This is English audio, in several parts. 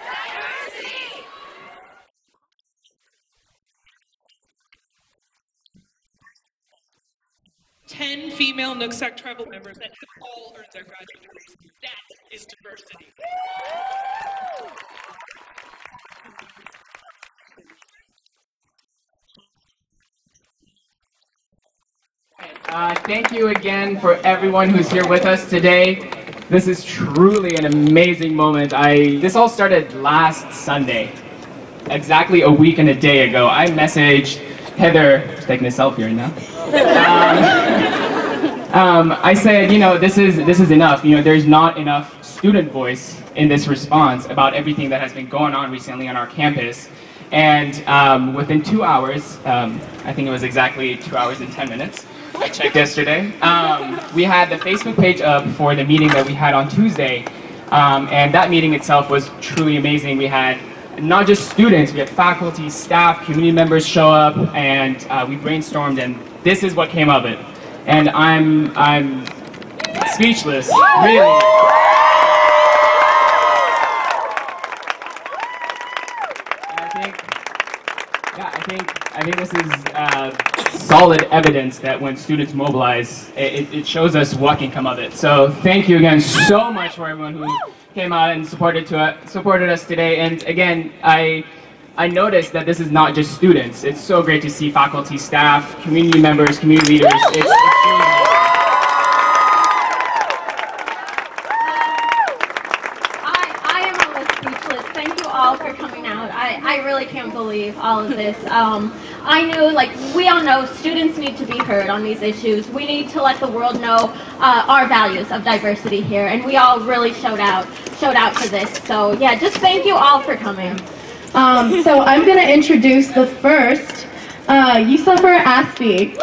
Diversity! 10 female Nooksack tribal members that have all earned their graduate degrees. That is diversity. Thank you again for everyone who's here with us today. This is truly an amazing moment. This all started last Sunday, exactly a week and a day ago. I messaged Heather, who's taking a selfie right now. I said, this is enough. There's not enough student voice in this response about everything that has been going on recently on our campus. And within 2 hours, I think it was exactly 2 hours and 10 minutes, I checked yesterday, we had the Facebook page up for the meeting that we had on Tuesday. And that meeting itself was truly amazing. We had not just students, we had faculty, staff, community members show up, and we brainstormed, and this is what came of it. And I'm speechless, really. I think this is solid evidence that when students mobilize, it shows us what can come of it. So thank you again so much for everyone who came out and supported us today. And again, I noticed that this is not just students. It's so great to see faculty, staff, community members, community leaders. It's really I am almost speechless. Thank you all for coming out. I really can't believe all of this. I knew, we all know, students need to be heard on these issues. We need to let the world know our values of diversity here, and we all really showed out for this. So yeah, just thank you all for coming. So I'm going to introduce the first, Yusufer Aspie.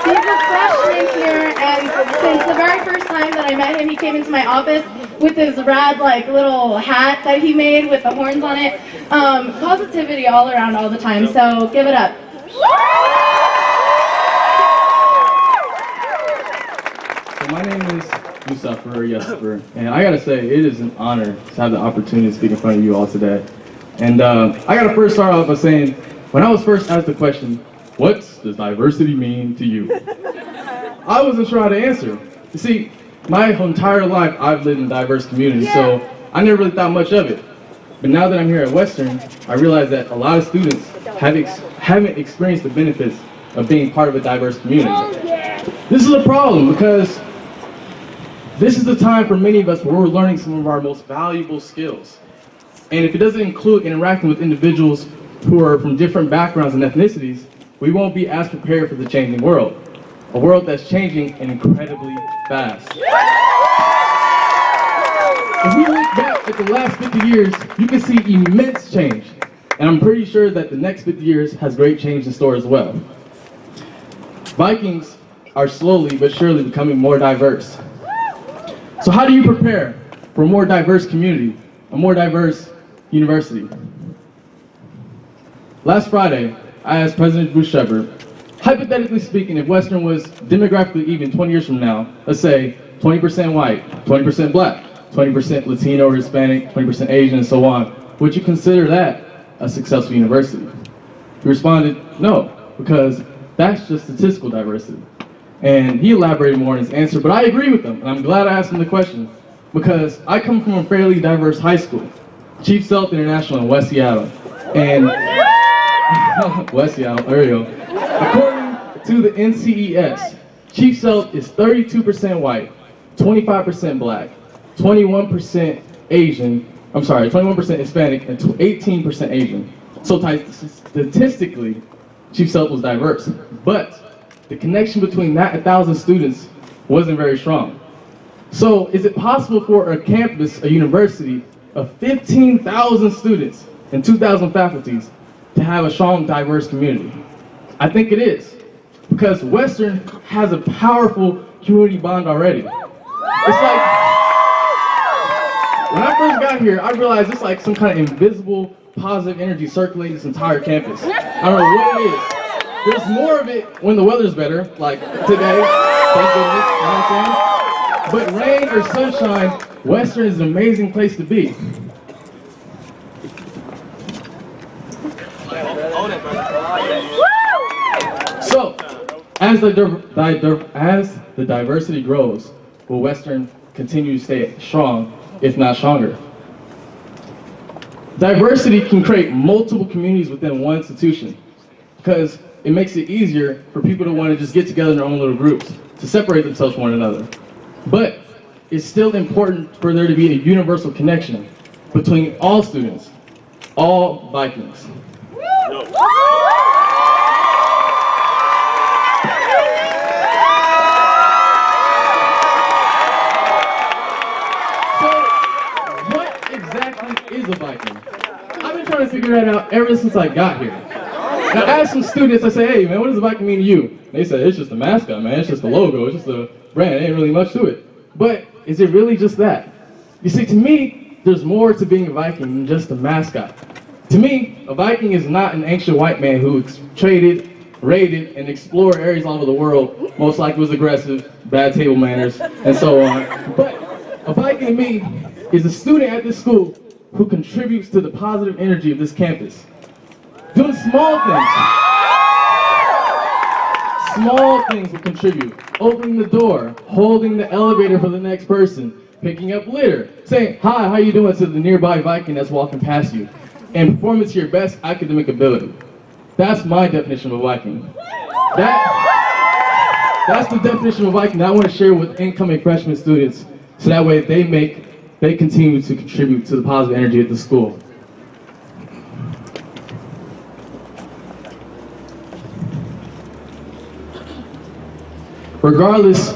He's a freshman here, and since the very first time that I met him, he came into my office with his rad, little hat that he made with the horns on it. Positivity all around all the time, so give it up. So my name is Yusufer, and I gotta say, it is an honor to have the opportunity to speak in front of you all today. And I gotta first start off by saying, when I was first asked the question, what does diversity mean to you? I wasn't sure how to answer. You see, my entire life I've lived in a diverse community, so I never really thought much of it. But now that I'm here at Western, I realize that a lot of students haven't experienced the benefits of being part of a diverse community. This is a problem because this is the time for many of us where we're learning some of our most valuable skills. And if it doesn't include interacting with individuals who are from different backgrounds and ethnicities, we won't be as prepared for the changing world. A world that's changing incredibly fast. If we look back at the last 50 years, you can see immense change. And I'm pretty sure that the next 50 years has great change in store as well. Vikings are slowly but surely becoming more diverse. So how do you prepare for a more diverse community, a more diverse university? Last Friday, I asked President Bruce Shepard, hypothetically speaking, if Western was demographically even 20 years from now, let's say 20% white, 20% black, 20% Latino or Hispanic, 20% Asian, and so on, would you consider that a successful university? He responded, no, because that's just statistical diversity. And he elaborated more in his answer, but I agree with him, and I'm glad I asked him the question, because I come from a fairly diverse high school, Chief Sealth International in West Seattle, and West Seattle, there you go. According to the NCES, Chief Sealth is 32% white, 25% black, 21% Hispanic, and 18% Asian. So statistically, Chief Sealth was diverse, but the connection between that 1,000 students wasn't very strong. So is it possible for a campus, a university of 15,000 students and 2,000 faculties to have a strong, diverse community? I think it is, because Western has a powerful community bond already. It's like, when I first got here, I realized it's like some kind of invisible positive energy circulating this entire campus. I don't know what it is. There's more of it when the weather's better, like today, Thank goodness, you know what I'm saying? But rain or sunshine, Western is an amazing place to be. So, as the diversity grows, will Western continue to stay strong, if not stronger? Diversity can create multiple communities within one institution because it makes it easier for people to want to just get together in their own little groups to separate themselves from one another. But it's still important for there to be a universal connection between all students, all Vikings. Is a Viking? I've been trying to figure that out ever since I got here. And I asked some students, I say, hey man, what does a Viking mean to you? They said, it's just a mascot, man. It's just a logo. It's just a brand. It ain't really much to it. But is it really just that? You see, to me, there's more to being a Viking than just a mascot. To me, a Viking is not an ancient white man who traded, raided, and explored areas all over the world. Most likely was aggressive, bad table manners, and so on. But a Viking to me is a student at this school who contributes to the positive energy of this campus. Doing small things. Small things will contribute. Opening the door, holding the elevator for the next person, picking up litter, saying, hi, how you doing to the nearby Viking that's walking past you, and performing to your best academic ability. That's my definition of a Viking. That's the definition of a Viking that I want to share with incoming freshman students so that way they continue to contribute to the positive energy at the school. Regardless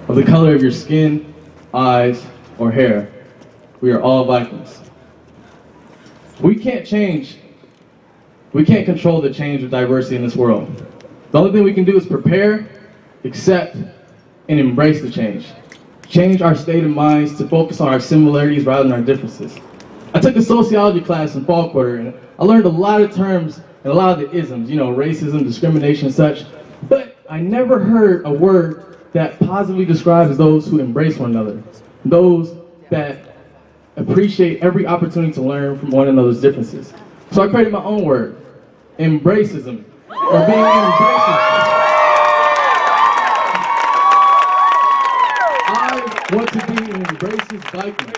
of the color of your skin, eyes, or hair, we are all Vikings. We can't control the change of diversity in this world. The only thing we can do is prepare, accept, and embrace the change. Change our state of minds to focus on our similarities rather than our differences. I took a sociology class in fall quarter and I learned a lot of terms and a lot of the isms, racism, discrimination and such, but I never heard a word that positively describes those who embrace one another, those that appreciate every opportunity to learn from one another's differences. So I created my own word, embracism, or being embracing. I want to be an embraces Viking.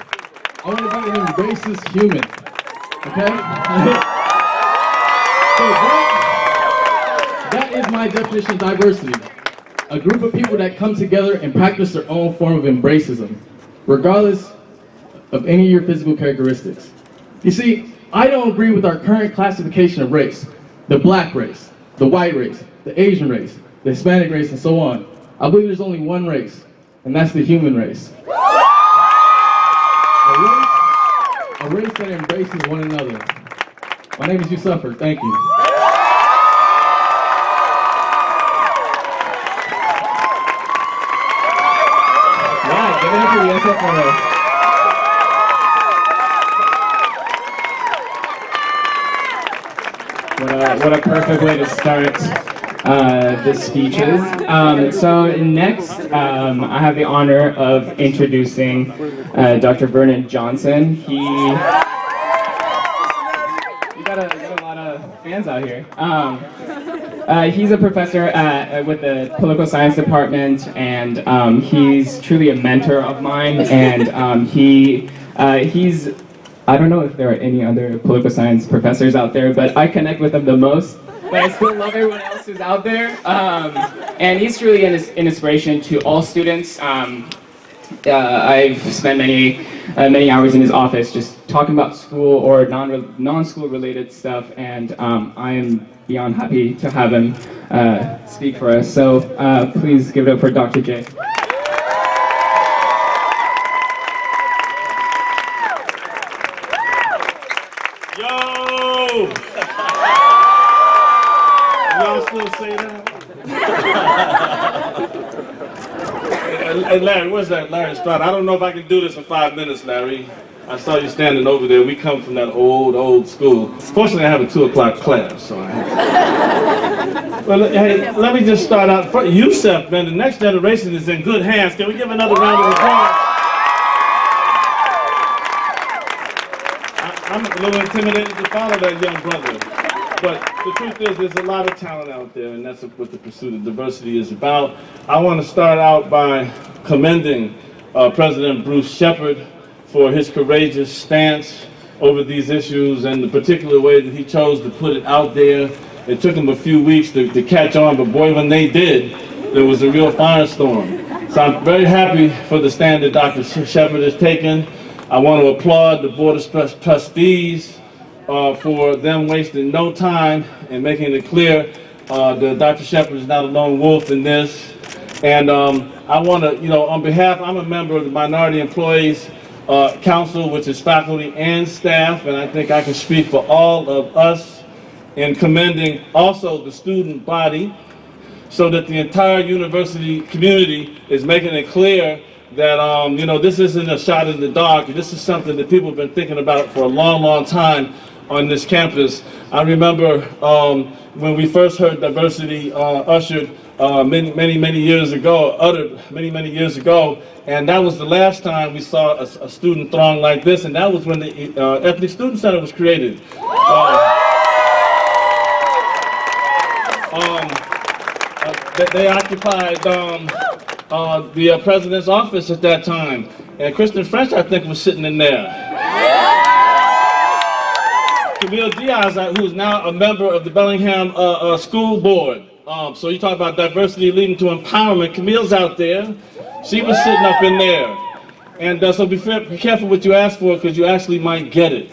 I want to be an embraces human. Okay? So that is my definition of diversity. A group of people that come together and practice their own form of embracism, regardless of any of your physical characteristics. You see, I don't agree with our current classification of race, the black race, the white race, the Asian race, the Hispanic race, and so on. I believe there's only one race, and that's the human race. A race that embraces one another. My name is Yusuffer, thank you. Yeah, give it up for Yusuffer. What a perfect way to start the speeches. So next, I have the honor of introducing Dr. Vernon Johnson. You got a lot of fans out here. He's a professor with the political science department, and he's truly a mentor of mine. And he's I don't know if there are any other political science professors out there, but I connect with them the most. But I still love everyone else who's out there. And he's truly an inspiration to all students. I've spent many hours in his office just talking about school or non-school related stuff, and I am beyond happy to have him speak for us. So please give it up for Dr. J. Y'all still say that? And Larry, where's that Larry Stroud? I don't know if I can do this in 5 minutes, Larry. I saw you standing over there. We come from that old school. Fortunately, I have a 2 o'clock class, so I have Well, hey, let me just start out. Yusef, man, the next generation is in good hands. Can we give another round of applause? I'm a little intimidated to follow that young brother. But the truth is, there's a lot of talent out there, and that's what the pursuit of diversity is about. I want to start out by commending President Bruce Shepard for his courageous stance over these issues and the particular way that he chose to put it out there. It took him a few weeks to catch on, but boy, when they did, there was a real firestorm. So I'm very happy for the stand that Dr. Shepard has taken. I want to applaud the Board of Trustees for them wasting no time and making it clear that Dr. Shepard is not a lone wolf in this. And I want to, on behalf, I'm a member of the Minority Employees Council, which is faculty and staff, and I think I can speak for all of us in commending also the student body, so that the entire university community is making it clear that, this isn't a shot in the dark. This is something that people have been thinking about for a long, long time on this campus. I remember when we first heard diversity ushered many years ago, and that was the last time we saw a student throng like this, and that was when the Ethnic Student Center was created. They occupied the president's office at that time, and Kristen French, I think, was sitting in there. Camille Diaz, who's now a member of the Bellingham School Board. So you talk about diversity leading to empowerment. Camille's out there. She was sitting up in there. And so be careful what you ask for, because you actually might get it.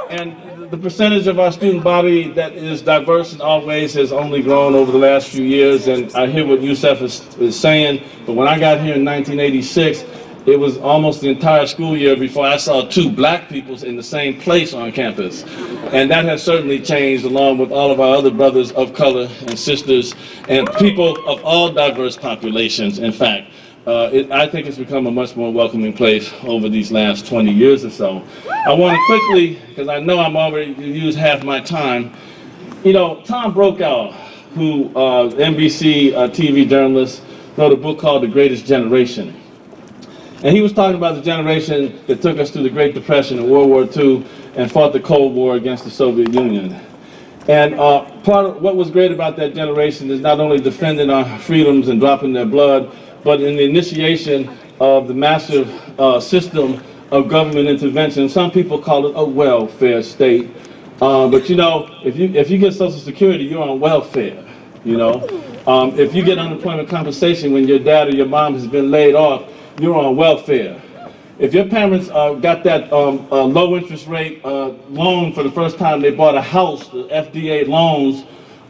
And the percentage of our student body that is diverse in all ways has only grown over the last few years, and I hear what Yusef is saying, but when I got here in 1986, it was almost the entire school year before I saw 2 black people in the same place on campus. And that has certainly changed, along with all of our other brothers of color and sisters and people of all diverse populations, in fact. I think it's become a much more welcoming place over these last 20 years or so. I want to quickly, because I know I'm already used half my time, Tom Brokaw, who NBC TV journalist, wrote a book called The Greatest Generation. And he was talking about the generation that took us through the Great Depression and World War II and fought the Cold War against the Soviet Union. And part of what was great about that generation is not only defending our freedoms and dropping their blood, but in the initiation of the massive system of government intervention. Some people call it a welfare state. But if you get Social Security, you're on welfare. If you get unemployment compensation when your dad or your mom has been laid off, you're on welfare. If your parents got that low interest rate loan for the first time they bought a house, the FDA loans,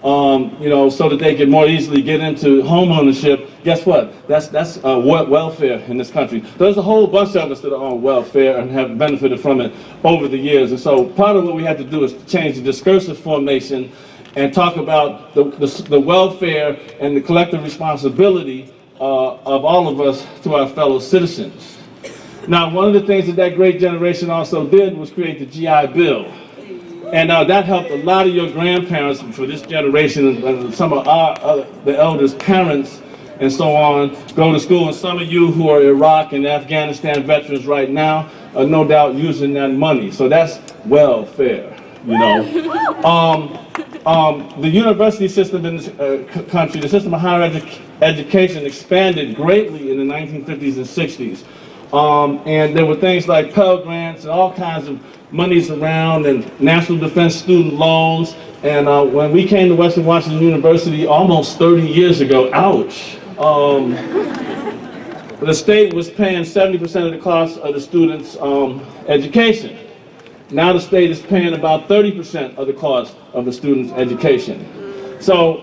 so that they can more easily get into home ownership, guess what? That's welfare in this country. There's a whole bunch of us that are on welfare and have benefited from it over the years. And so part of what we have to do is change the discursive formation and talk about the welfare and the collective responsibility of all of us to our fellow citizens. Now, one of the things that great generation also did was create the GI Bill. And that helped a lot of your grandparents for this generation and some of the elders' parents and so on go to school. And some of you who are Iraq and Afghanistan veterans right now are no doubt using that money. So that's welfare, The university system in this country, the system of higher education expanded greatly in the 1950s and 60s. And there were things like Pell Grants and all kinds of monies around and National Defense student loans. And when we came to Western Washington University almost 30 years ago, ouch, the state was paying 70% of the cost of the students' education. Now the state is paying about 30% of the cost of the students' education. So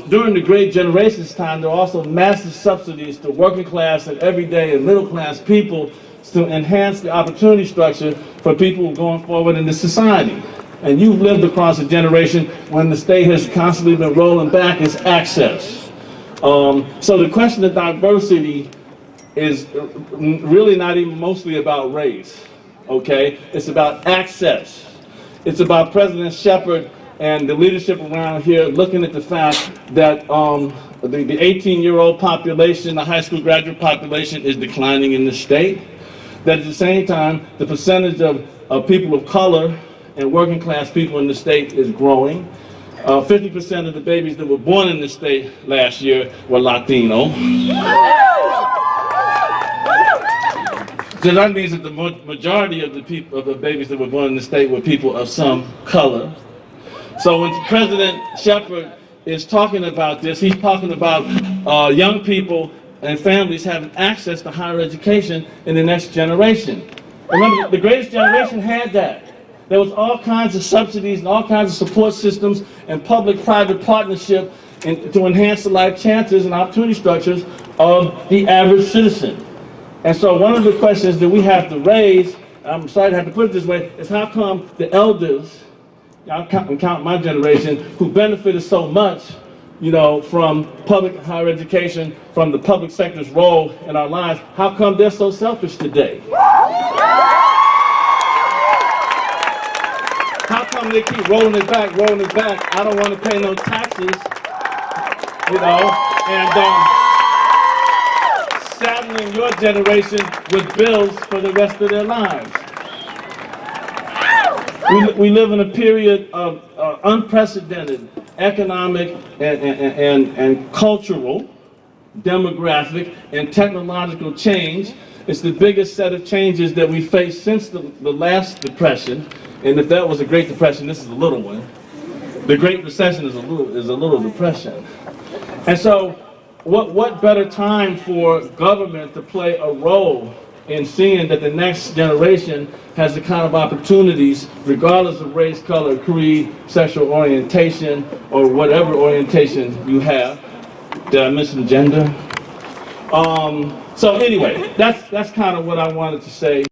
during the Great Generation's time, there were also massive subsidies to working class and everyday and middle class people to enhance the opportunity structure for people going forward in the society. And you've lived across a generation when the state has constantly been rolling back its access. So the question of diversity is really not even mostly about race, okay? It's about access. It's about President Shepard and the leadership around here looking at the fact that the 18-year-old population, the high school graduate population, is declining in the state. That at the same time, the percentage of people of color and working class people in the state is growing. 50% of the babies that were born in the state last year were Latino. So that means that the majority of the babies that were born in the state were people of some color. So when President Shepard is talking about this, he's talking about young people and families having access to higher education in the next generation. Remember, the greatest generation had that. There was all kinds of subsidies and all kinds of support systems and public-private partnership to enhance the life chances and opportunity structures of the average citizen. And so one of the questions that we have to raise, I'm sorry to have to put it this way, is how come the elders, I'm counting my generation, who benefited so much, you know, from public higher education, from the public sector's role in our lives, how come they're so selfish today? How come they keep rolling it back? I don't want to pay no taxes, you know, and saddling your generation with bills for the rest of their lives. We live in a period of unprecedented economic and cultural, demographic, and technological change. It's the biggest set of changes that we face since the last depression. And if that was a Great Depression, this is a little one. The Great Recession is a little depression. And so what better time for government to play a role in seeing that the next generation has the kind of opportunities, regardless of race, color, creed, sexual orientation, or whatever orientation you have. Did I mention gender? So anyway, that's kind of what I wanted to say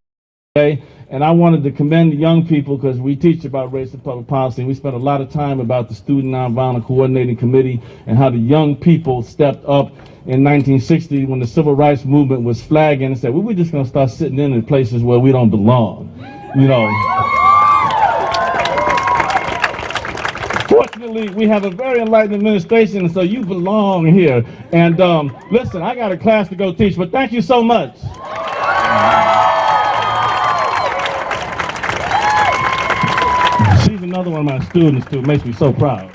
today. And I wanted to commend the young people because we teach about race and public policy. We spent a lot of time about the Student Nonviolent Coordinating Committee and how the young people stepped up in 1960 when the Civil Rights Movement was flagging and said, well, we're just going to start sitting in places where we don't belong, you know. Fortunately, we have a very enlightened administration, and so you belong here. And listen, I got a class to go teach, but thank you so much. She's another one of my students, too. It makes me so proud.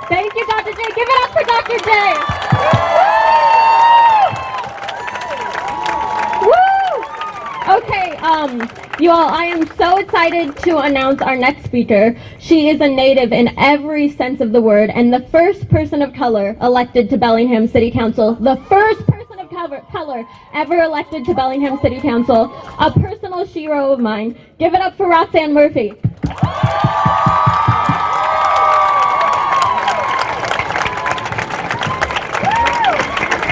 Thank you, Dr. J. Give it up for Dr. J. Woo! Okay, you all, I am so excited to announce our next speaker. She is a native in every sense of the word and the first person of color elected to Bellingham City Council. The first person of color ever elected to Bellingham City Council. A personal hero of mine. Give it up for Roxanne Murphy.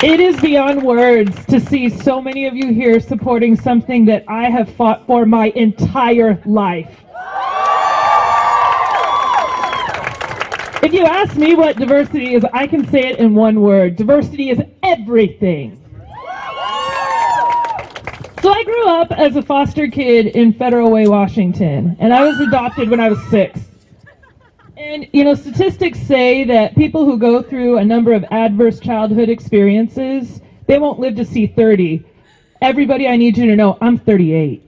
It is beyond words to see so many of you here supporting something that I have fought for my entire life. If you ask me what diversity is, I can say it in one word. Diversity is everything. So I grew up as a foster kid in Federal Way, Washington, and I was adopted when I was 6. And, you know, statistics say that people who go through a number of adverse childhood experiences, they won't live to see 30. Everybody, I need you to know, I'm 38.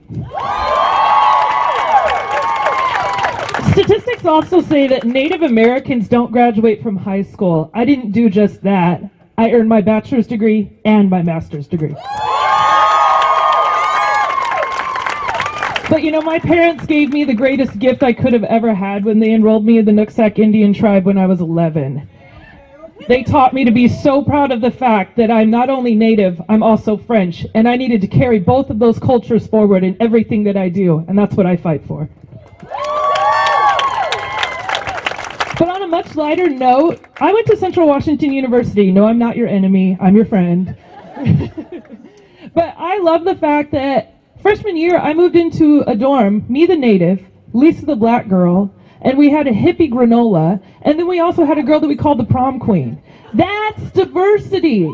Statistics also say that Native Americans don't graduate from high school. I didn't do just that. I earned my bachelor's degree and my master's degree. But you know, my parents gave me the greatest gift I could have ever had when they enrolled me in the Nooksack Indian tribe when I was 11. They taught me to be so proud of the fact that I'm not only Native, I'm also French, and I needed to carry both of those cultures forward in everything that I do, and that's what I fight for. But on a much lighter note, I went to Central Washington University. No, I'm not your enemy, I'm your friend. But I love the fact that freshman year, I moved into a dorm, me the Native, Lisa the black girl, and we had a hippie granola, and then we also had a girl that we called the prom queen. That's diversity.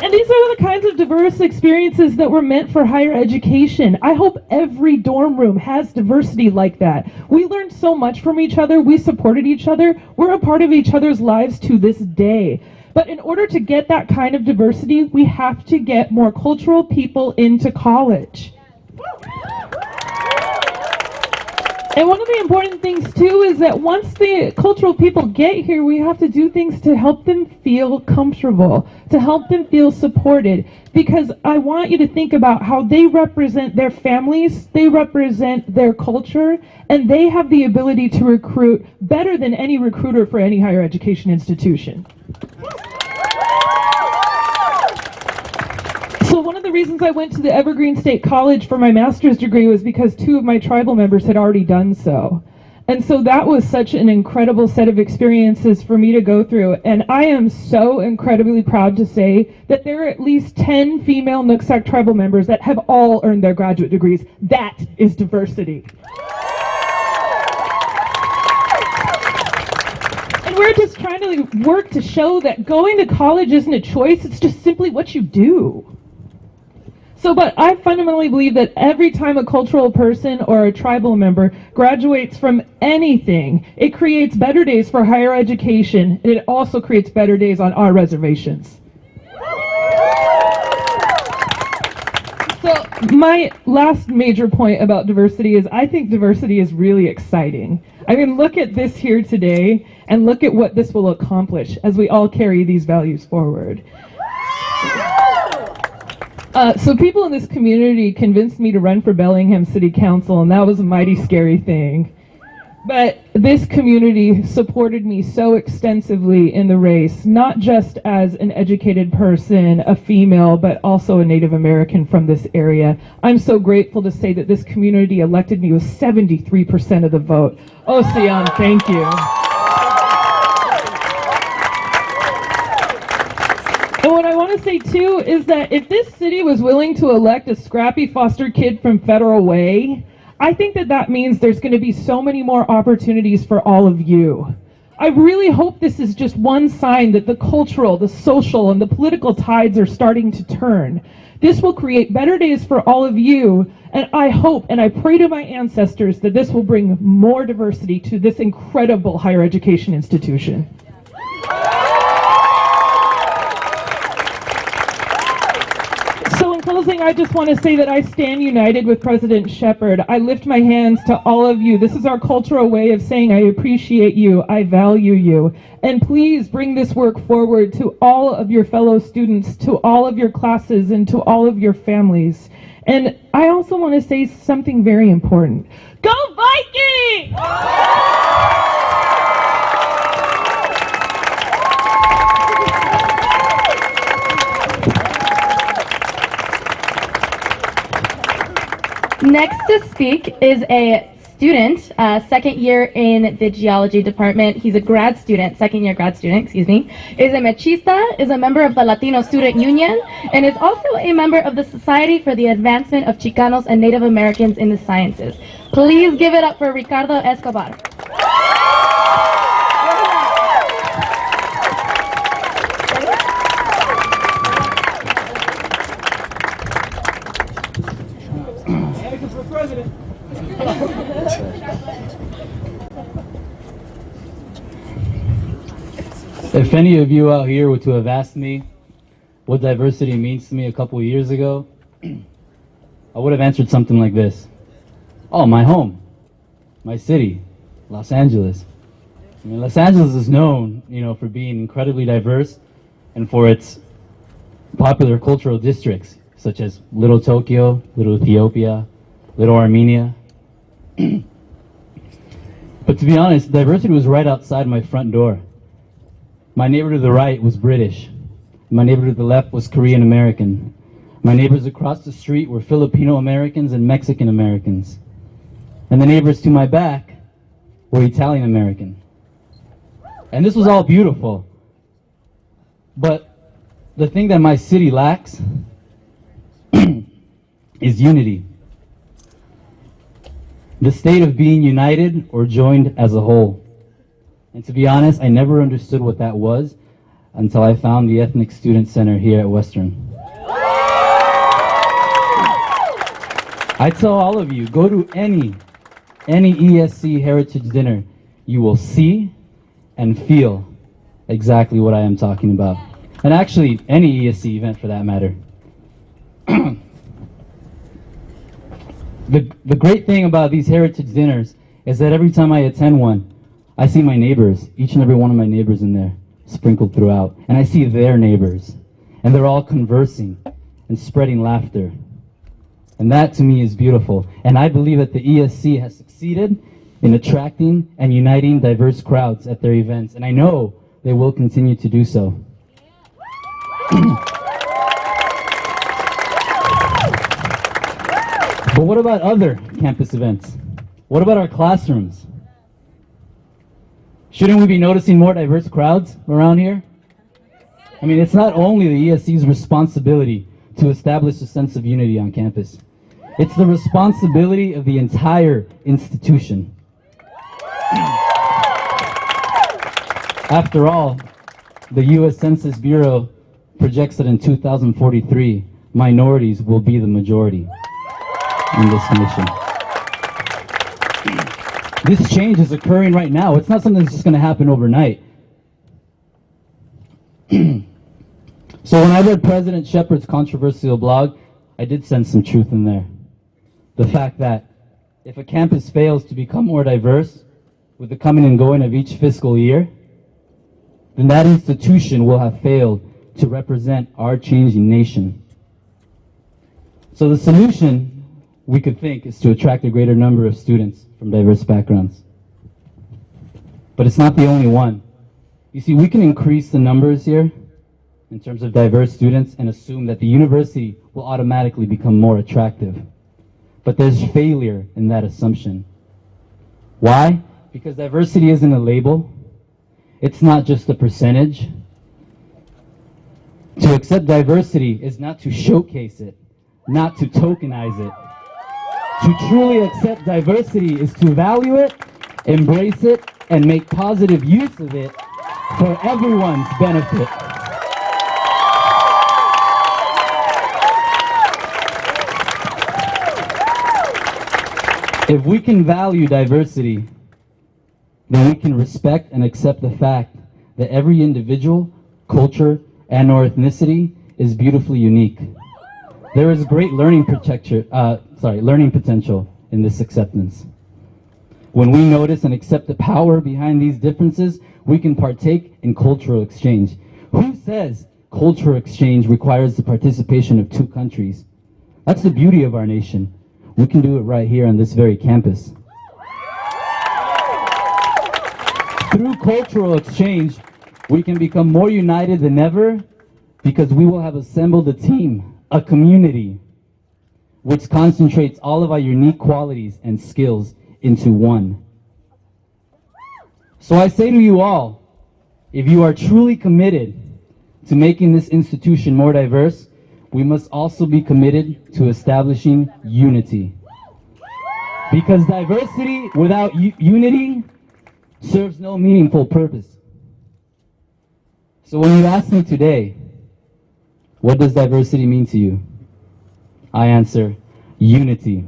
And these are the kinds of diverse experiences that were meant for higher education. I hope every dorm room has diversity like that. We learned so much from each other. We supported each other. We're a part of each other's lives to this day. But in order to get that kind of diversity, we have to get more cultural people into college. And one of the important things too is that once the cultural people get here, we have to do things to help them feel comfortable, to help them feel supported. Because I want you to think about how they represent their families, they represent their culture, and they have the ability to recruit better than any recruiter for any higher education institution. So one of the reasons I went to the Evergreen State College for my master's degree was because 2 of my tribal members had already done so. And so that was such an incredible set of experiences for me to go through. And I am so incredibly proud to say that there are at least 10 female Nooksack tribal members that have all earned their graduate degrees. That is diversity. And we're just trying to work to show that going to college isn't a choice, it's just simply what you do. But I fundamentally believe that every time a cultural person or a tribal member graduates from anything, it creates better days for higher education, and it also creates better days on our reservations. So my last major point about diversity is I think diversity is really exciting. I mean, look at this here today, and look at what this will accomplish as we all carry these values forward. So people in this community convinced me to run for Bellingham City Council, and that was a mighty scary thing. But this community supported me so extensively in the race, not just as an educated person, a female, but also a Native American from this area. I'm so grateful to say that this community elected me with 73% of the vote. Oh, Sion, thank you. And what I want to say too is that if this city was willing to elect a scrappy foster kid from Federal Way, I think that that means there's going to be so many more opportunities for all of you. I really hope this is just one sign that the cultural, the social, and the political tides are starting to turn. This will create better days for all of you, and I hope and I pray to my ancestors that this will bring more diversity to this incredible higher education institution. So in closing, I just want to say that I stand united with President Shepherd. I lift my hands to all of you. This is our cultural way of saying I appreciate you, I value you. And please bring this work forward to all of your fellow students, to all of your classes, and to all of your families. And I also want to say something very important. Go Vikings! Next to speak is a student, second year in the geology department. He's a grad student, second year grad student, excuse me. Is a mechista, is a member of the Latino Student Union, and is also a member of the Society for the Advancement of Chicanos and Native Americans in the Sciences. Please give it up for Ricardo Escobar. If any of you out here were to have asked me what diversity means to me a couple of years ago, I would have answered something like this. Oh, my home, my city, Los Angeles. I mean, Los Angeles is known, for being incredibly diverse and for its popular cultural districts, such as Little Tokyo, Little Ethiopia, Little Armenia. But to be honest, diversity was right outside my front door. My neighbor to the right was British. My neighbor to the left was Korean American. My neighbors across the street were Filipino Americans and Mexican Americans. And the neighbors to my back were Italian American. And this was all beautiful. But the thing that my city lacks is unity. The state of being united or joined as a whole. And to be honest, I never understood what that was until I found the Ethnic Student Center here at Western. I tell all of you, go to any ESC Heritage Dinner. You will see and feel exactly what I am talking about. And actually, any ESC event for that matter. The great thing about these Heritage Dinners is that every time I attend one, I see my neighbors, each and every one of my neighbors in there, sprinkled throughout. And I see their neighbors, and they're all conversing and spreading laughter. And that to me is beautiful. And I believe that the ESC has succeeded in attracting and uniting diverse crowds at their events. And I know they will continue to do so. But what about other campus events? What about our classrooms? Shouldn't we be noticing more diverse crowds around here? I mean, it's not only the ESC's responsibility to establish a sense of unity on campus. It's the responsibility of the entire institution. After all, the U.S. Census Bureau projects that in 2043, minorities will be the majority in this nation. This change is occurring right now. It's not something that's just going to happen overnight. So when I read President Shepard's controversial blog, I did sense some truth in there. The fact that if a campus fails to become more diverse with the coming and going of each fiscal year, then that institution will have failed to represent our changing nation. So the solution we could think is to attract a greater number of students from diverse backgrounds. But it's not the only one. You see, we can increase the numbers here in terms of diverse students and assume that the university will automatically become more attractive. But there's failure in that assumption. Why? Because diversity isn't a label. It's not just a percentage. To accept diversity is not to showcase it, not to tokenize it. To truly accept diversity is to value it, embrace it, and make positive use of it for everyone's benefit. If we can value diversity, then we can respect and accept the fact that every individual, culture, and or ethnicity is beautifully unique. There is great learning potential in this acceptance. When we notice and accept the power behind these differences, we can partake in cultural exchange. Who says cultural exchange requires the participation of two countries? That's the beauty of our nation. We can do it right here on this very campus. Through cultural exchange, we can become more united than ever because we will have assembled a team, a community, which concentrates all of our unique qualities and skills into one. So I say to you all, if you are truly committed to making this institution more diverse, we must also be committed to establishing unity. Because diversity without unity serves no meaningful purpose. So when you ask me today, what does diversity mean to you? I answer, unity.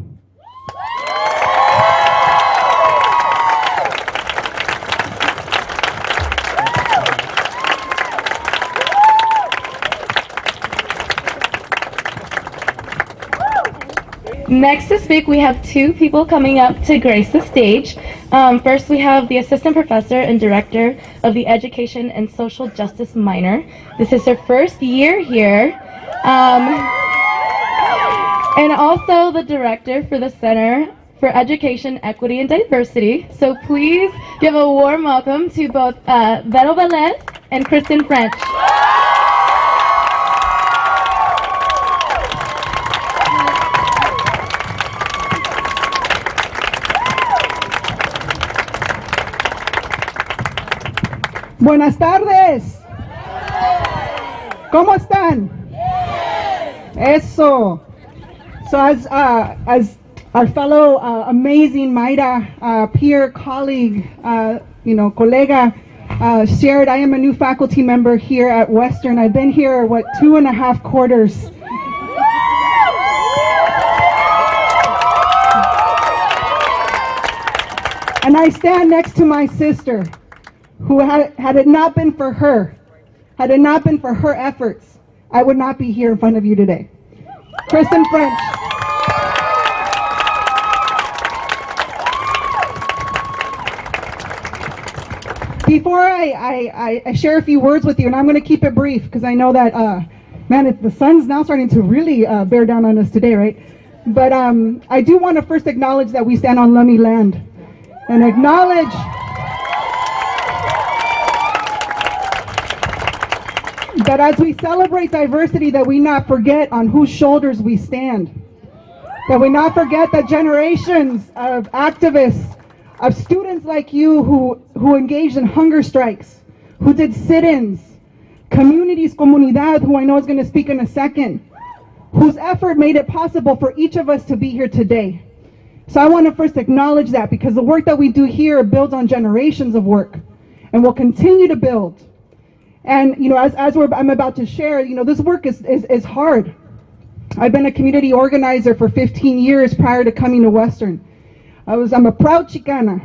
Next to speak, we have two people coming up to grace the stage. First, we have the Assistant Professor and Director of the Education and Social Justice minor. This is her first year here. And also the Director for the Center for Education, Equity, and Diversity. So please give a warm welcome to both Vero Velez and Kristen French. Buenas tardes. ¿Cómo están? Eso. So as our fellow amazing Mayra peer colleague, colega shared, I am a new faculty member here at Western. I've been here, 2.5 quarters. And I stand next to my sister, who had it not been for her, had it not been for her efforts, I would not be here in front of you today. Kristen French. Before I share a few words with you, and I'm going to keep it brief because I know that, the sun's now starting to really bear down on us today, right? But I do want to first acknowledge that we stand on Lummi land and acknowledge that as we celebrate diversity, that we not forget on whose shoulders we stand. That we not forget that generations of activists, of students like you who engaged in hunger strikes, who did sit-ins, communities, comunidad, who I know is going to speak in a second, whose effort made it possible for each of us to be here today. So I want to first acknowledge that, because the work that we do here builds on generations of work and will continue to build. And as I'm about to share, this work is hard. I've been a community organizer for 15 years prior to coming to Western. I'm a proud Chicana.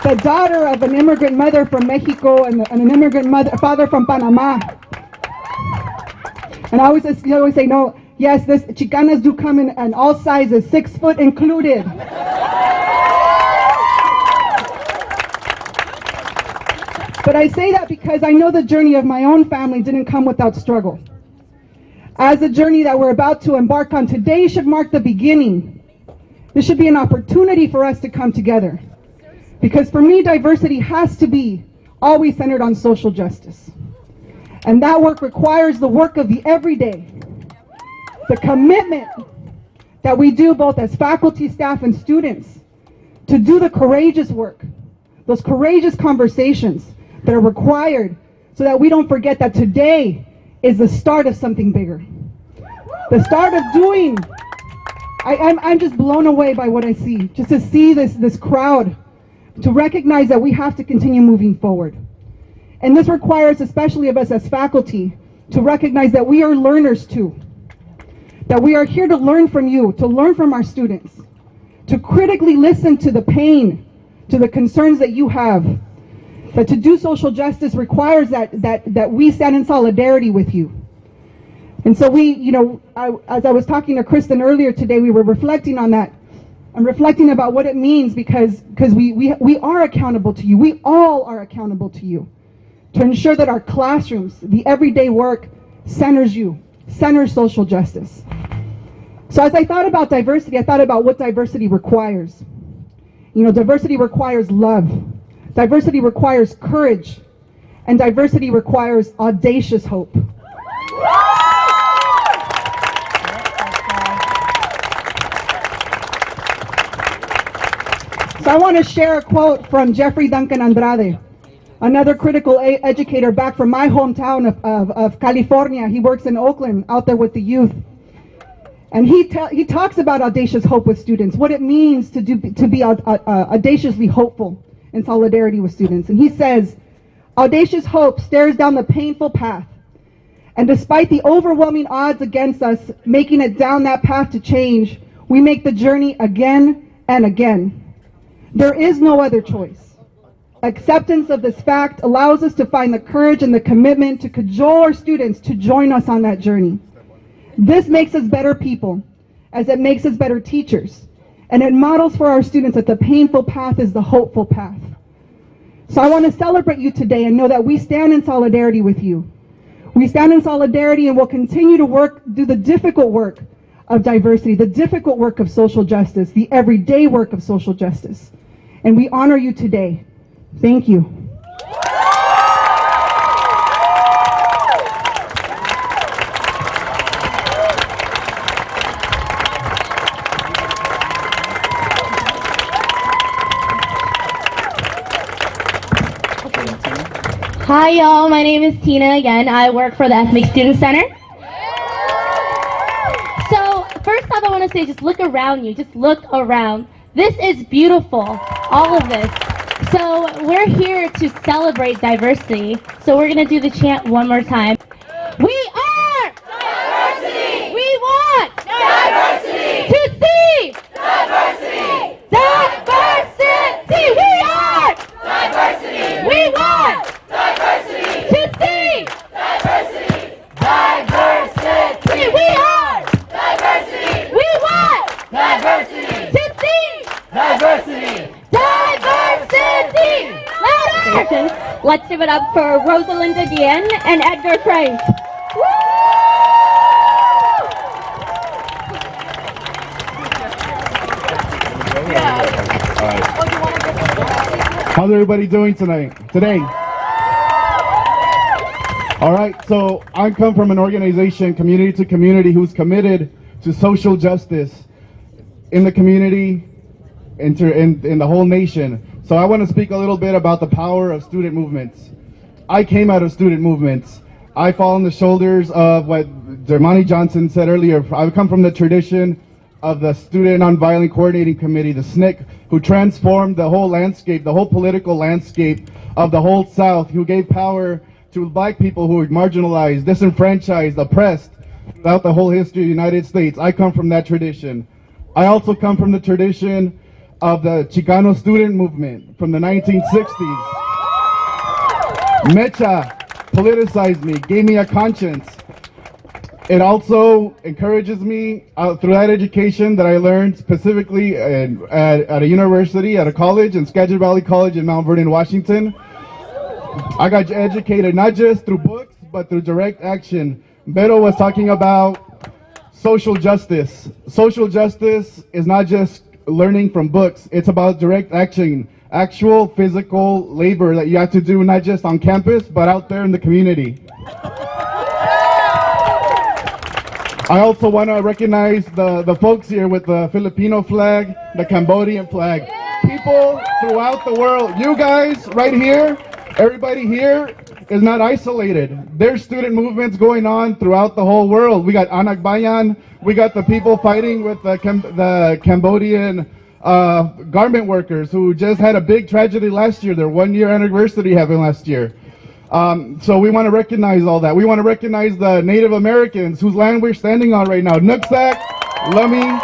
The daughter of an immigrant mother from Mexico and an immigrant father from Panama. And I always say, no, yes, this Chicanas do come in all sizes, 6 foot included. But I say that because I know the journey of my own family didn't come without struggle. As the journey that we're about to embark on today should mark the beginning. This should be an opportunity for us to come together. Because for me, diversity has to be always centered on social justice. And that work requires the work of the everyday, the commitment that we do both as faculty, staff, and students to do the courageous work, those courageous conversations that are required so that we don't forget that today is the start of something bigger. The start of doing. I'm just blown away by what I see. Just to see this crowd, to recognize that we have to continue moving forward. And this requires, especially of us as faculty, to recognize that we are learners too. That we are here to learn from you, to learn from our students, to critically listen to the pain, to the concerns that you have. But to do social justice requires that we stand in solidarity with you. And so as I was talking to Kristen earlier today, we were reflecting on that. I'm reflecting about what it means because we are accountable to you. We all are accountable to you to ensure that our classrooms, the everyday work, centers you, centers social justice. So as I thought about diversity, I thought about what diversity requires. Diversity requires love. Diversity requires courage, and diversity requires audacious hope. So I want to share a quote from Jeffrey Duncan Andrade, another critical educator back from my hometown of California. He works in Oakland, out there with the youth. And he talks about audacious hope with students, what it means to be audaciously hopeful in solidarity with students. And he says, audacious hope stares down the painful path. And despite the overwhelming odds against us making it down that path to change, we make the journey again and again. There is no other choice. Acceptance of this fact allows us to find the courage and the commitment to cajole our students to join us on that journey. This makes us better people, as it makes us better teachers. And it models for our students that the painful path is the hopeful path. So I want to celebrate you today and know that we stand in solidarity with you. We stand in solidarity and will continue to do the difficult work of diversity, the difficult work of social justice, the everyday work of social justice. And we honor you today. Thank you. Hi y'all, my name is Tina again. I work for the Ethnic Student Center. So first off I want to say just look around you, just look around. This is beautiful, all of this. So we're here to celebrate diversity. So we're going to do the chant one more time. We are diversity. We want diversity. To see diversity. Diversity. We are diversity. We want diversity. To see diversity. Diversity. We are diversity. We want diversity. To see diversity. Diversity. Louder. Let's give it up for Rosalinda Guillen and Edgar Frank. How's everybody doing today? All right, so I come from an organization, Community to Community, who's committed to social justice in the community, in the whole nation. So I want to speak a little bit about the power of student movements. I came out of student movements. I fall on the shoulders of what Dermani Johnson said earlier. I come from the tradition of the Student Nonviolent Coordinating Committee, the SNCC, who transformed the whole landscape, the whole political landscape of the whole South, who gave power to black people who were marginalized, disenfranchised, oppressed throughout the whole history of the United States. I come from that tradition. I also come from the tradition of the Chicano student movement from the 1960s. Mecha politicized me, gave me a conscience. It also encourages me through that education that I learned specifically at a university, at a college, in Skagit Valley College in Mount Vernon, Washington. I got educated not just through books, but through direct action. Beto was talking about social justice. Social justice is not just learning from books. It's about direct action, actual physical labor that you have to do not just on campus, but out there in the community. I also want to recognize the folks here with the Filipino flag, the Cambodian flag. People throughout the world, you guys right here, everybody here is not isolated. There's student movements going on throughout the whole world. We got Anak Bayan, we got the people fighting with the Cambodian garment workers who just had a big tragedy last year. Their 1-year anniversary happened last year. So we want to recognize all that. We want to recognize the Native Americans whose land we're standing on right now. Nooksack, Lummi,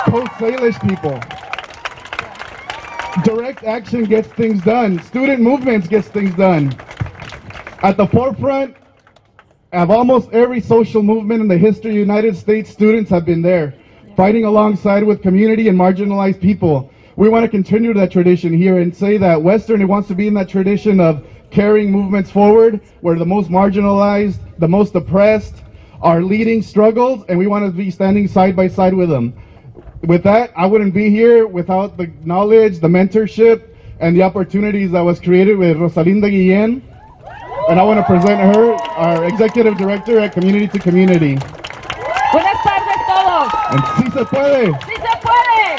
Coast Salish people. Direct action gets things done. Student movements gets things done. At the forefront of almost every social movement in the history of the United States, students have been there, fighting alongside with community and marginalized people. We want to continue that tradition here and say that Western wants to be in that tradition of carrying movements forward where the most marginalized, the most oppressed are leading struggles, and we want to be standing side by side with them. With that, I wouldn't be here without the knowledge, the mentorship, and the opportunities that was created with Rosalinda Guillen. And I want to present her, our Executive Director at Community to Community. Buenas tardes todos. And sí se puede. ¡Sí se puede!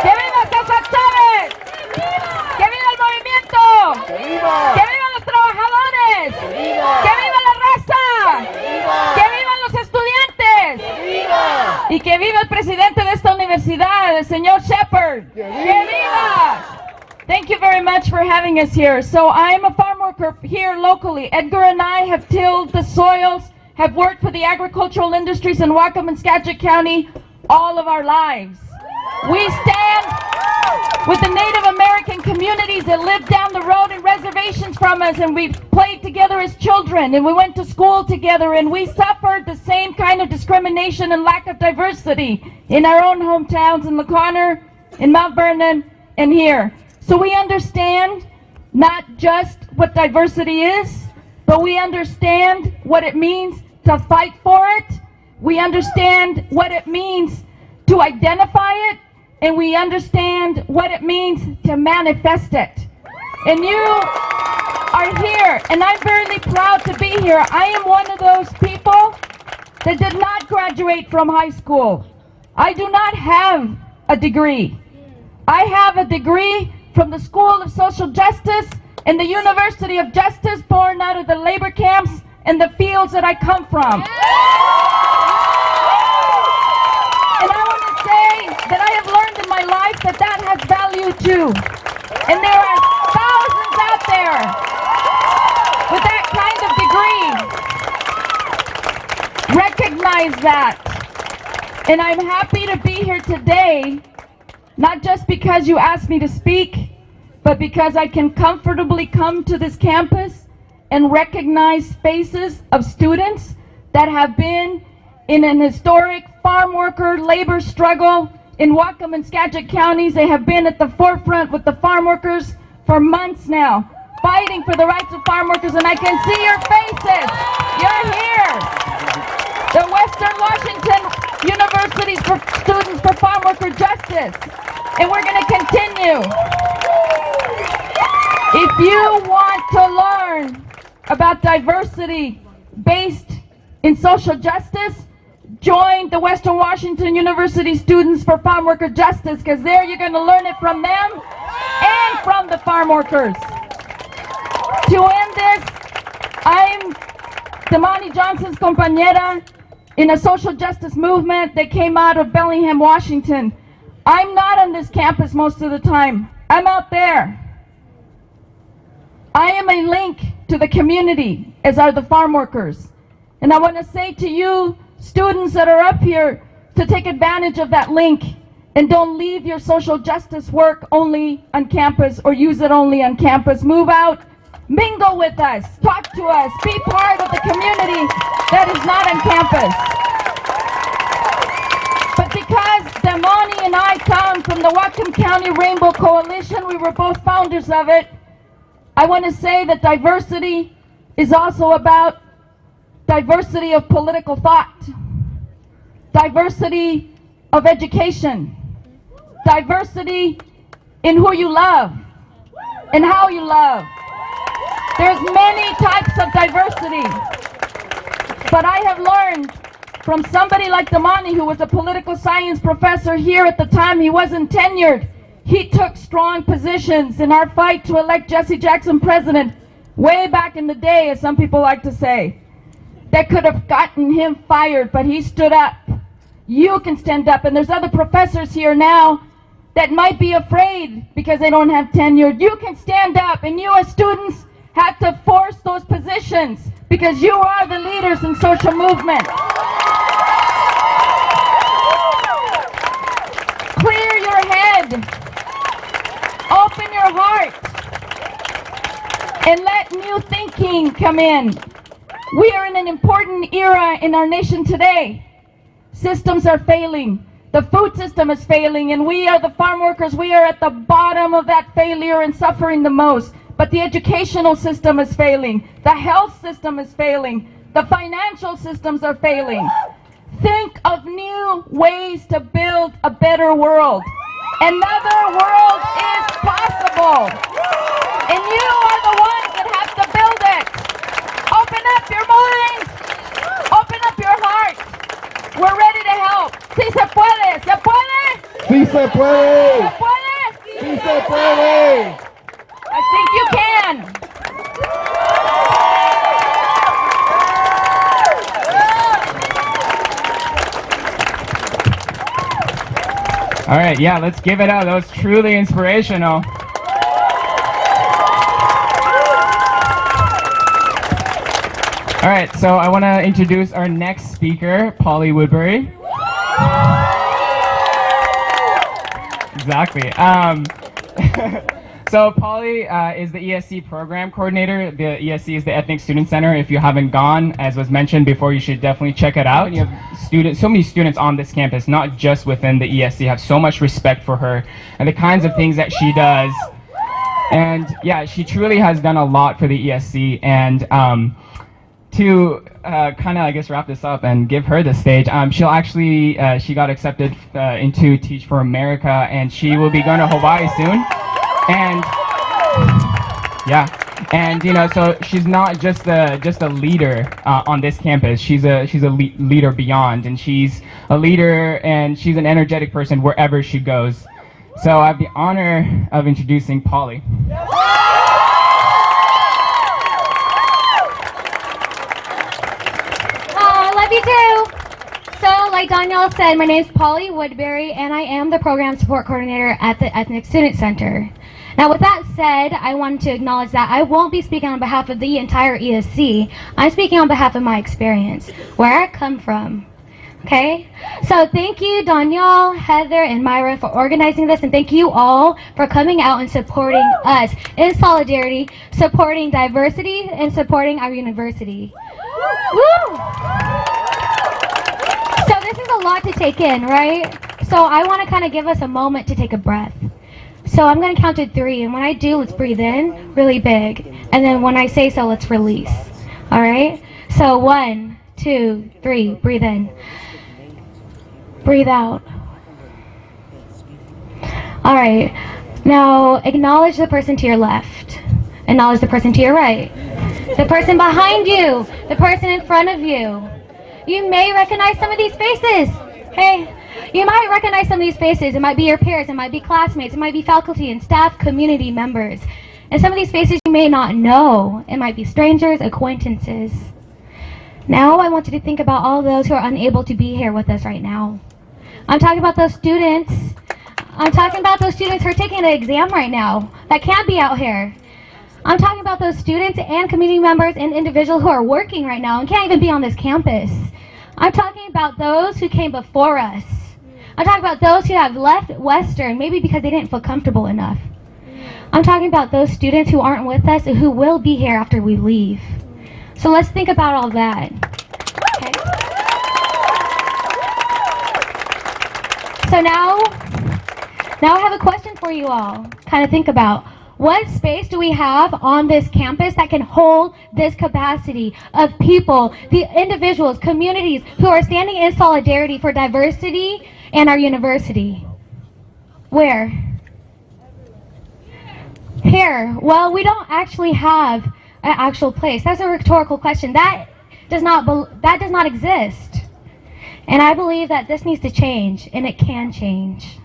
¡Que viva César Chávez! ¡Que viva el movimiento! ¡Que vivan los trabajadores! ¡Que viva la raza! ¡Que vivan los estudiantes! ¡Y que viva el presidente de esta universidad, el señor Shepard! ¡Que viva! Thank you very much for having us here. So I'm a farm worker here locally. Edgar and I have tilled the soils, have worked for the agricultural industries in Whatcom and Skagit County all of our lives. We stand with the Native American communities that live down the road in reservations from us, and we've played together as children, and we went to school together, and we suffered the same kind of discrimination and lack of diversity in our own hometowns in LaConner, in Mount Vernon, and here. So we understand not just what diversity is, but we understand what it means to fight for it. We understand what it means to identify it, and we understand what it means to manifest it. And you are here, and I'm very proud to be here. I am one of those people that did not graduate from high school. I do not have a degree. I have a degree from the School of Social Justice and the University of Justice, born out of the labor camps and the fields that I come from. And I want to say that I have learned in my life life that that has value too. And there are thousands out there with that kind of degree. Recognize that. And I'm happy to be here today, not just because you asked me to speak, but because I can comfortably come to this campus and recognize faces of students that have been in an historic farm worker labor struggle in Whatcom and Skagit counties. They have been at the forefront with the farm workers for months now, fighting for the rights of farm workers, and I can see your faces. You're here. The Western Washington University's for Students for Farm Worker Justice, and we're going to continue. If you want to learn about diversity based in social justice, join the Western Washington University Students for Farm Worker Justice, because there you're going to learn it from them and from the farm workers. To end this, I'm Damani Johnson's compañera in a social justice movement that came out of Bellingham, Washington. I'm not on this campus most of the time. I'm out there. I am a link to the community, as are the farm workers. And I want to say to you, students that are up here, to take advantage of that link and don't leave your social justice work only on campus or use it only on campus. Move out, mingle with us, talk to us, be part of the community that is not on campus. But because Damani and I come from the Whatcom County Rainbow Coalition, we were both founders of it, I want to say that diversity is also about diversity of political thought, diversity of education, diversity in who you love and how you love. There's many types of diversity, but I have learned from somebody like Damani, who was a political science professor here at the time. He wasn't tenured. He took strong positions in our fight to elect Jesse Jackson president way back in the day, as some people like to say. That could have gotten him fired, but he stood up. You can stand up, and there's other professors here now that might be afraid because they don't have tenure. You can stand up, and you as students have to force those positions because you are the leaders in social movement. Clear your head, open your heart, and let new thinking come in. We are in an important era in our nation today. Systems are failing. The food system is failing, and we are the farm workers. We are at the bottom of that failure and suffering the most. But the educational system is failing. The health system is failing. The financial systems are failing. Think of new ways to build a better world. Another world is possible. And you are the ones that have to build it. Open up your mind. Open up your heart. We're ready to help. Sí se puede. ¿Se puede? Sí se puede. ¿Se puede? Sí se puede. I think you can. All right, yeah, let's give it up. That was truly inspirational. All right, so I want to introduce our next speaker, Polly Woodbury. Exactly. So Polly is the ESC program coordinator. The ESC is the Ethnic Student Center. If you haven't gone, as was mentioned before, you should definitely check it out. You have students, so many students on this campus, not just within the ESC, have so much respect for her and the kinds of things that she does. And yeah, she truly has done a lot for the ESC. And to kind of, I guess, wrap this up and give her the stage, she'll actually, she got accepted into Teach for America, and she will be going to Hawaii soon. And yeah, and you know, so she's not just a leader on this campus. She's a leader beyond, and she's a leader, and she's an energetic person wherever she goes. So I have the honor of introducing Polly. Oh, I love you too. So, like like Danielle said, my name is Polly Woodbury, and I am the Program Support Coordinator at the Ethnic Student Center. Now, with that said, I wanted to acknowledge that I won't be speaking on behalf of the entire ESC. I'm speaking on behalf of my experience, where I come from. Okay? So thank you, Danielle, Heather, and Myra for organizing this, and thank you all for coming out and supporting us in solidarity, supporting diversity, and supporting our university. Woo! So this is a lot to take in, right? So I want to kind of give us a moment to take a breath. So I'm going to count to 3, and when I do, let's breathe in really big. And then when I say so, let's release. All right? So 1, 2, 3, breathe in. Breathe out. All right. Now acknowledge the person to your left. Acknowledge the person to your right. The person behind you. The person in front of you. You may recognize some of these faces. Hey. You might recognize some of these faces. It might be your peers, it might be classmates, it might be faculty and staff, community members. And some of these faces you may not know. It might be strangers, acquaintances. Now I want you to think about all those who are unable to be here with us right now. I'm talking about those students. I'm talking about those students who are taking an exam right now that can't be out here. I'm talking about those students and community members and individuals who are working right now and can't even be on this campus. I'm talking about those who came before us. I'm talking about those who have left Western, maybe because they didn't feel comfortable enough. I'm talking about those students who aren't with us and who will be here after we leave. So let's think about all that. Okay. So now I have a question for you all. Kind of think about, what space do we have on this campus that can hold this capacity of people, the individuals, communities who are standing in solidarity for diversity and our university? Where? Here. Well, we don't actually have an actual place. That's a rhetorical question. That does not exist. And I believe that this needs to change, and it can change.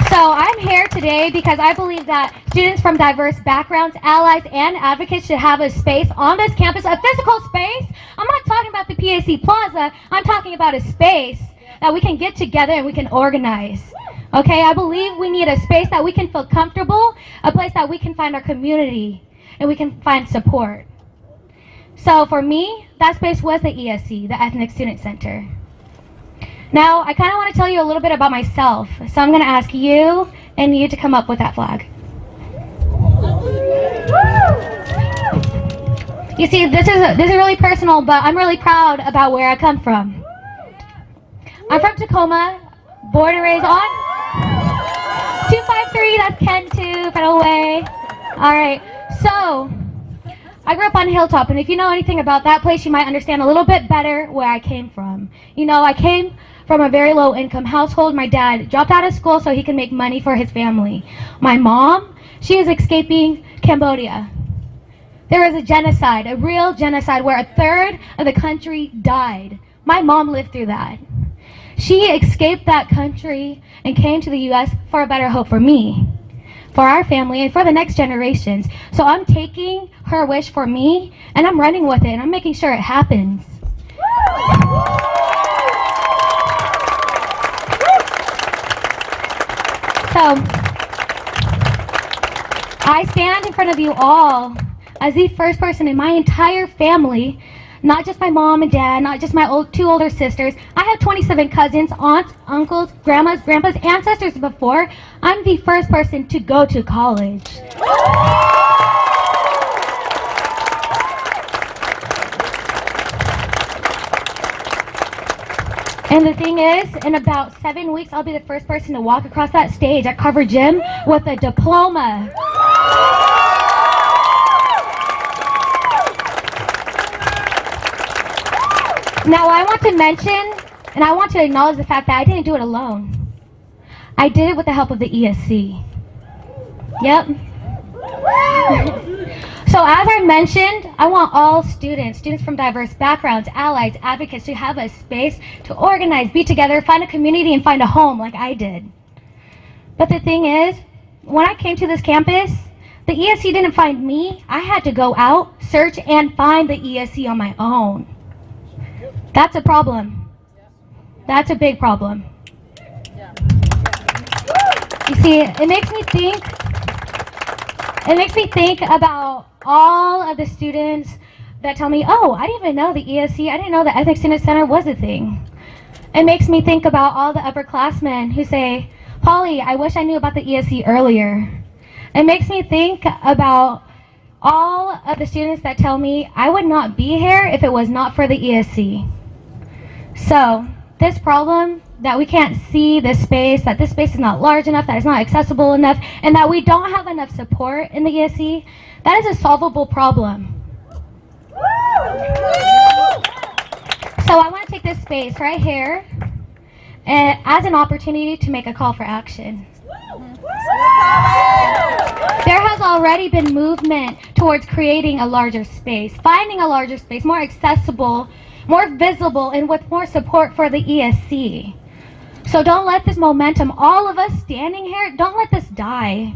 So I'm here today because I believe that students from diverse backgrounds, allies, and advocates should have a space on this campus, a physical space. I'm not talking about the PAC Plaza. I'm talking about a space that we can get together and we can organize. Okay, I believe we need a space that we can feel comfortable, a place that we can find our community, and we can find support. So for me, that space was the ESC, the Ethnic Student Center. Now, I kind of want to tell you a little bit about myself. So I'm going to ask you and you to come up with that flag. You see, this is really personal, but I'm really proud about where I come from. I'm from Tacoma, born and raised on 253, that's Ken too, by the way. All right, so I grew up on Hilltop, and if you know anything about that place, you might understand a little bit better where I came from. You know, I came from a very low income household. My dad dropped out of school so he could make money for his family. My mom, she is escaping Cambodia. There was a genocide, a real genocide where 1/3 of the country died. My mom lived through that. She escaped that country and came to the US for a better hope for me, for our family, and for the next generations. So I'm taking her wish for me and I'm running with it and I'm making sure it happens. So, I stand in front of you all as the first person in my entire family, not just my mom and dad, not just my two older sisters. I have 27 cousins, aunts, uncles, grandmas, grandpas, ancestors before. I'm the first person to go to college. And the thing is, in about 7 weeks, I'll be the first person to walk across that stage at Carver Gym with a diploma. Now, I want to mention, and I want to acknowledge the fact that I didn't do it alone. I did it with the help of the ESC. Yep. So as I mentioned, I want all students from diverse backgrounds, allies, advocates to have a space to organize, be together, find a community, and find a home like I did. But the thing is, when I came to this campus, the ESC didn't find me. I had to go out, search, and find the ESC on my own. That's a problem. That's a big problem. You see, it makes me think about all of the students that tell me, oh, I didn't even know the ESC, I didn't know the Ethics Student Center was a thing. It makes me think about all the upperclassmen who say, Polly, I wish I knew about the ESC earlier. It makes me think about all of the students that tell me I would not be here if it was not for the ESC. So, this problem that we can't see this space, that this space is not large enough, that it's not accessible enough, and that we don't have enough support in the ESC, that is a solvable problem. So I want to take this space right here as an opportunity to make a call for action. There has already been movement towards creating a larger space, finding a larger space, more accessible, more visible, and with more support for the ESC. So don't let this momentum, all of us standing here, don't let this die.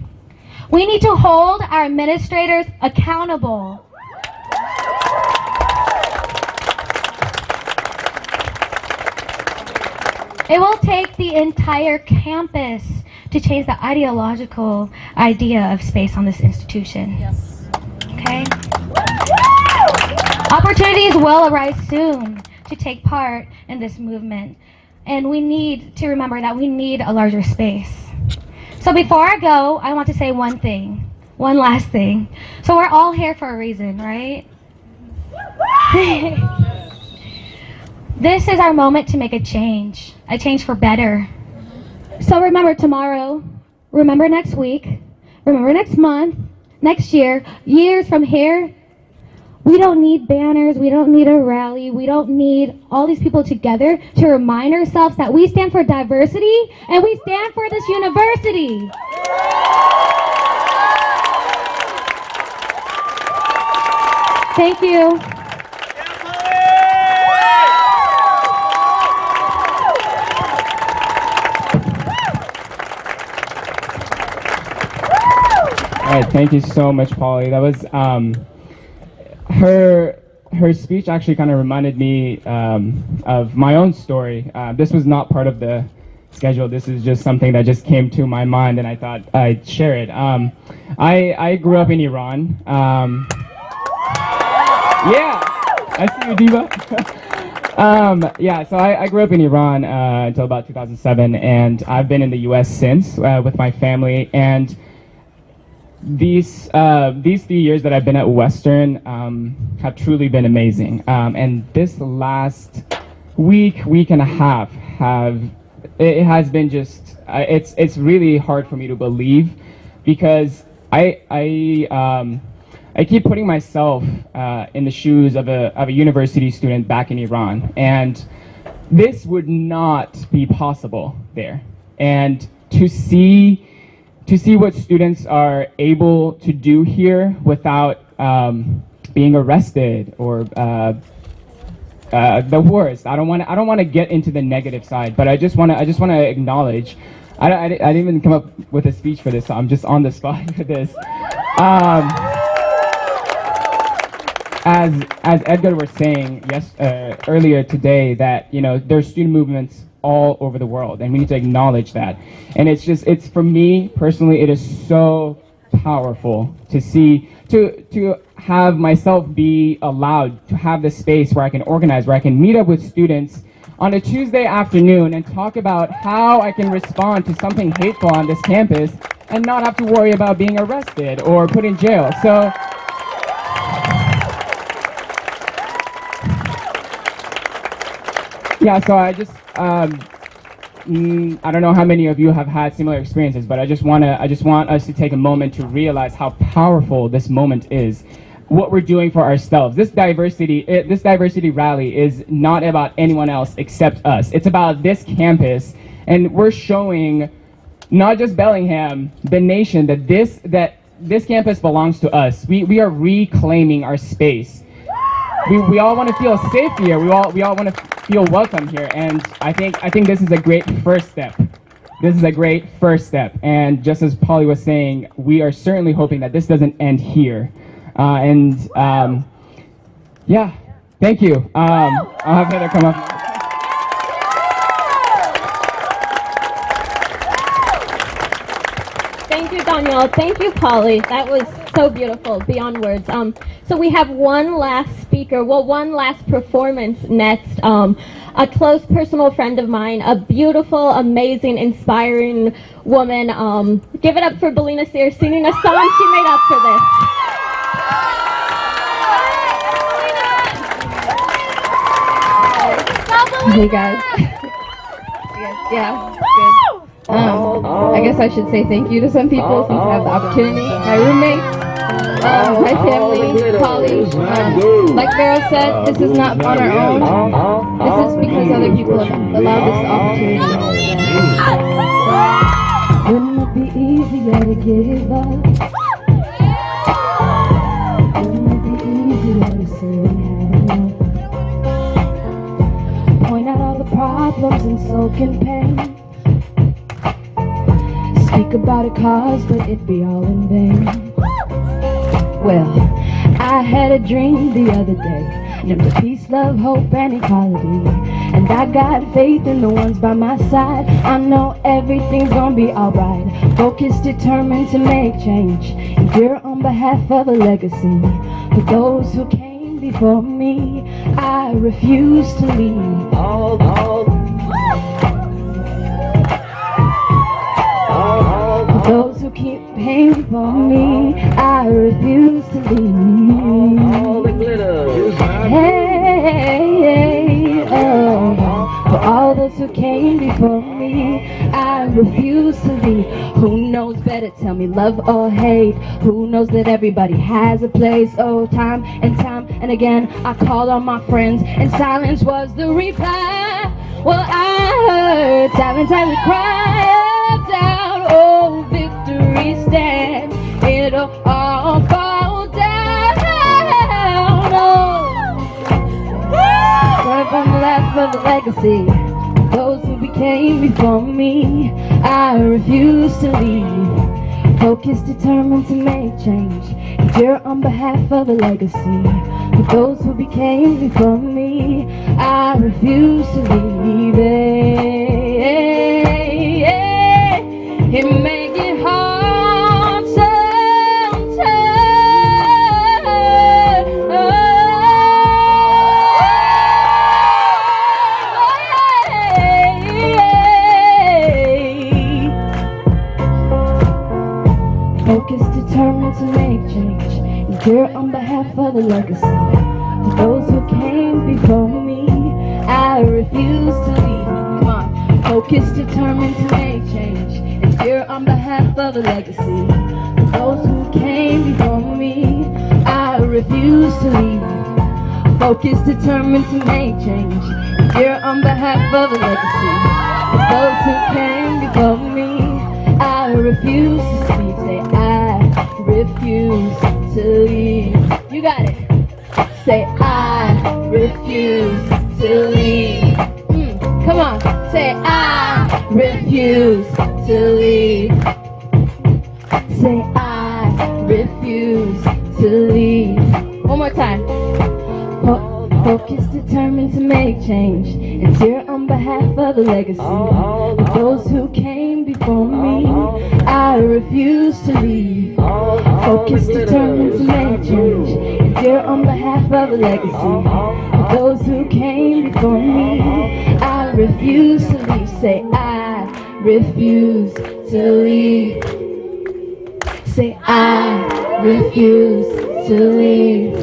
We need to hold our administrators accountable. It will take the entire campus to change the ideological idea of space on this institution. Yes. Okay? Opportunities will arise soon to take part in this movement. And we need to remember that we need a larger space. So before I go, I want to say one thing, one last thing. So we're all here for a reason, right? This is our moment to make a change for better. So remember tomorrow, remember next week, remember next month, next year, years from here. We don't need banners, we don't need a rally, we don't need all these people together to remind ourselves that we stand for diversity and we stand for this university. Thank you. All right, thank you so much, Polly. That was her speech actually kind of reminded me of my own story. This was not part of the schedule. This is just something that just came to my mind, and I thought I'd share it. I grew up in Iran. Yeah, I see you, Diva. Yeah, so I grew up in Iran until about 2007, and I've been in the U.S. since with my family. And these 3 years that I've been at Western have truly been amazing. And this last week and a half has been just it's really hard for me to believe, because I keep putting myself in the shoes of a university student back in Iran, and this would not be possible there. And to see what students are able to do here without being arrested or the worst. I don't want to get into the negative side, but I just want to acknowledge. I didn't even come up with a speech for this, so I'm just on the spot for this. As Edgar was saying earlier today, that there's student movements all over the world, and we need to acknowledge that. And it's for me personally, it is so powerful to see, to have myself be allowed to have this space where I can organize, where I can meet up with students on a Tuesday afternoon and talk about how I can respond to something hateful on this campus and not have to worry about being arrested or put in jail. So yeah, so I just I don't know how many of you have had similar experiences, but I just want us to take a moment to realize how powerful this moment is, what we're doing for ourselves. This diversity rally is not about anyone else except us. It's about this campus, and we're showing not just Bellingham, the nation, that this campus belongs to us. We are reclaiming our space. We all want to feel safe here. We all want to feel welcome here, and I think this is a great first step. This is a great first step, and just as Polly was saying, we are certainly hoping that this doesn't end here. Yeah, Thank you. I'll have Heather come up. Thank you, Danielle. Thank you, Polly. That was so beautiful, beyond words. So we have one last speaker, one last performance next. A close personal friend of mine, a beautiful, amazing, inspiring woman. Give it up for Belina Sears singing a song she made up for this. Hey guys. Yeah, good. I guess I should say thank you to some people since I have the opportunity. My roommates, my family, colleagues. Like Vera said, this is not on our own. This is because other people have allowed this opportunity. Wouldn't it be easier to give up? Wouldn't it be easier to say we had enough? Point out all the problems and soak in pain. Speak about a cause, but it'd be all in vain. Well, I had a dream the other day, named for peace, love, hope, and equality. And I got faith in the ones by my side. I know everything's gonna be alright. Focused, determined to make change, and here on behalf of a legacy. For those who came before me, I refuse to leave. Those who keep paying for me, I refuse to leave. All the glitter. Hey, oh. For all those who came before me, I refuse to leave. Who knows better? Tell me, love or hate. Who knows that everybody has a place? Oh, time and again, I called on my friends, and silence was the reply. Well, I heard time and time we cry down. Oh, victory stand, it'll all fall down. Oh, right from the last of the legacy, those who became before me, I refuse to leave. Focused, determined to make change, and here on behalf of a legacy. For those who became before me, I refuse to leave. It may get hard sometimes. Focused, determined to make change, and here on behalf of the legacy. For those who came before me, I refuse to leave. Come on. Focused, determined to make change, and here on behalf of the legacy. For those who came before me, I refuse to leave. Focused, determined to make change, and here on behalf of the legacy. For those who came before me, I refuse to speak. Say, I refuse to leave. You got it. Say, I refuse to leave. Come on. Say, I refuse to leave. Say, I refuse to leave. One more time. Focused, determined to make change, and here on behalf of the legacy. For those who came before me, I refuse to leave. Focused, determined to make change, and here on behalf of the legacy. For those who came before me, I refuse to leave. Say, I refuse to leave. Say, I refuse to leave.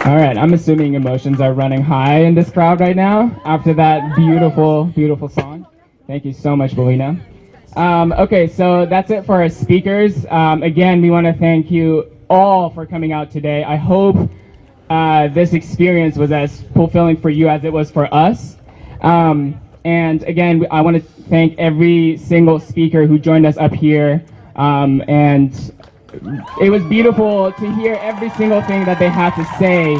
All right, I'm assuming emotions are running high in this crowd right now after that beautiful, beautiful song. Thank you so much, Belina. Okay, so that's it for our speakers. Again, we want to thank you all for coming out today. I hope this experience was as fulfilling for you as it was for us. And again, I want to thank every single speaker who joined us up here. And it was beautiful to hear every single thing that they had to say.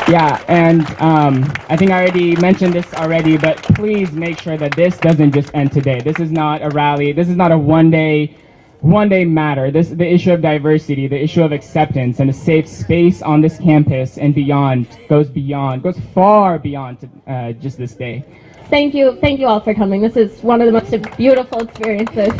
Yeah, and I think I already mentioned this already, but please make sure that this doesn't just end today. This is not a rally. This is not a one-day matter. The issue of diversity, the issue of acceptance and a safe space on this campus and beyond goes far beyond just this day. Thank you all for coming. This is one of the most beautiful experiences.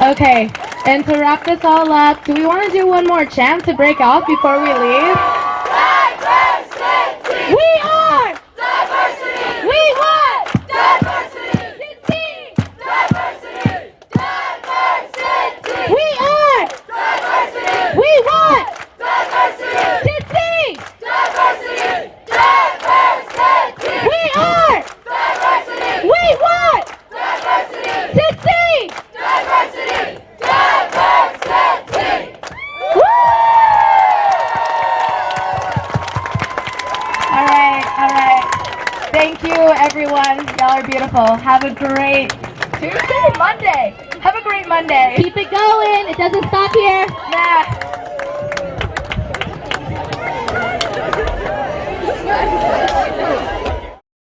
Okay, and to wrap this all up, do we want to do one more chant to break off before we leave? Diversity! We are! Diversity! We want! Diversity! Diversity! Diversity! We are! Diversity! We want! Diversity! Diversity! Diversity! We are! Diversity! We want! Diversity! Diversity! Diversity! All right. Thank you, everyone. Y'all are beautiful. Have a great Tuesday, Monday. Have a great Monday. Keep it going. It doesn't stop here. Yeah.